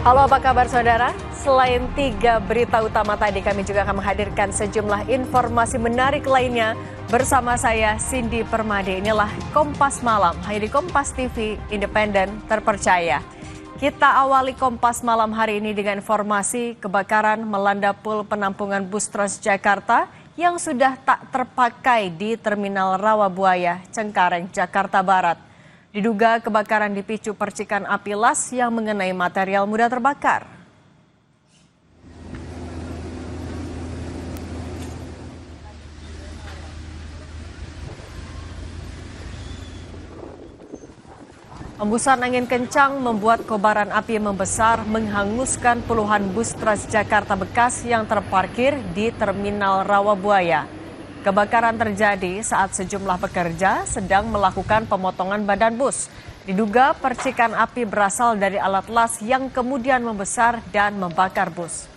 Halo, apa kabar saudara? Selain 3 berita utama tadi, kami juga akan menghadirkan sejumlah informasi menarik lainnya bersama saya, Cindy Permade. Inilah Kompas Malam, hanya di Kompas TV, independen, terpercaya. Kita awali Kompas Malam hari ini dengan informasi kebakaran melanda pul penampungan bus Transjakarta yang sudah tak terpakai di Terminal Rawabuaya, Cengkareng, Jakarta Barat. Diduga kebakaran dipicu percikan api las yang mengenai material mudah terbakar. Hembusan angin kencang membuat kobaran api membesar menghanguskan puluhan bus Transjakarta bekas yang terparkir di Terminal Rawabuaya. Kebakaran terjadi saat sejumlah pekerja sedang melakukan pemotongan badan bus. Diduga percikan api berasal dari alat las yang kemudian membesar dan membakar bus.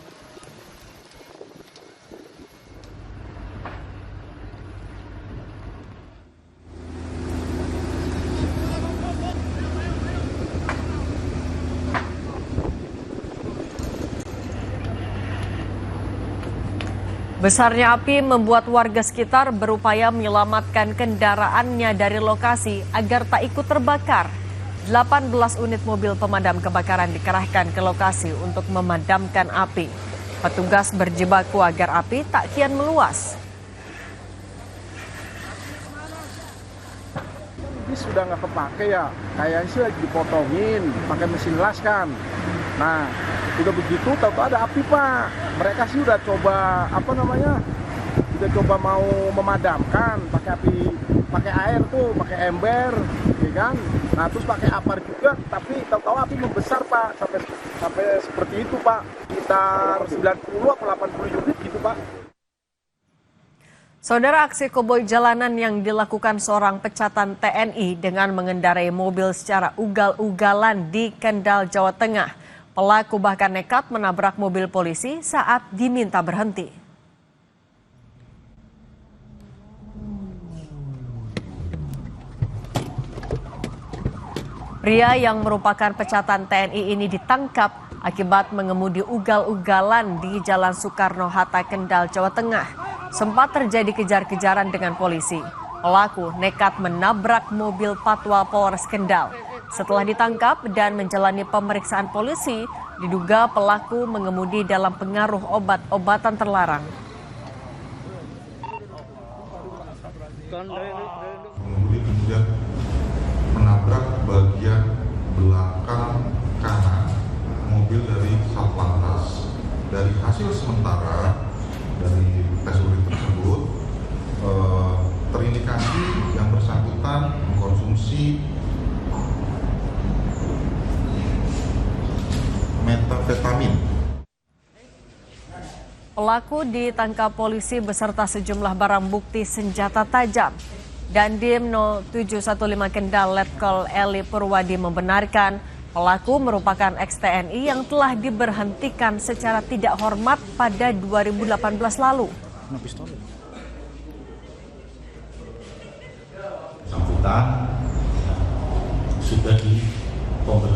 Besarnya api membuat warga sekitar berupaya menyelamatkan kendaraannya dari lokasi agar tak ikut terbakar. 18 unit mobil pemadam kebakaran dikerahkan ke lokasi untuk memadamkan api. Petugas berjibaku agar api tak kian meluas. Ini sudah nggak kepake ya, kayaknya sih lagi dipotongin pakai mesin las kan. Nah, udah begitu tahu ada api Pak. Mereka sih udah coba udah coba mau memadamkan pakai air tuh, pakai ember, ya kan. Nah terus pakai apar juga, tapi tahu-tahu api membesar Pak sampai seperti itu Pak. Sekitar 90 atau 80 unit gitu Pak. Saudara, aksi koboi jalanan yang dilakukan seorang pecatan TNI dengan mengendarai mobil secara ugal-ugalan di Kendal, Jawa Tengah. Pelaku bahkan nekat menabrak mobil polisi saat diminta berhenti. Pria yang merupakan pecatan TNI ini ditangkap akibat mengemudi ugal-ugalan di Jalan Soekarno-Hatta, Kendal, Jawa Tengah. Sempat terjadi kejar-kejaran dengan polisi. Pelaku nekat menabrak mobil Patwal Polres Kendal. Setelah ditangkap dan menjalani pemeriksaan polisi, diduga pelaku mengemudi dalam pengaruh obat-obatan terlarang. Pengemudi kemudian menabrak bagian belakang kanan mobil dari Satlantas. Dari hasil sementara dari tes urin tersebut terindikasi yang bersangkutan mengkonsumsi metafetamin. Pelaku ditangkap polisi beserta sejumlah barang bukti senjata tajam. Dandim 0715 Kendal Letkol Eli Purwadi membenarkan pelaku merupakan ex-TNI yang telah diberhentikan secara tidak hormat pada 2018 lalu. Bersangkutan sudah di pemberhentian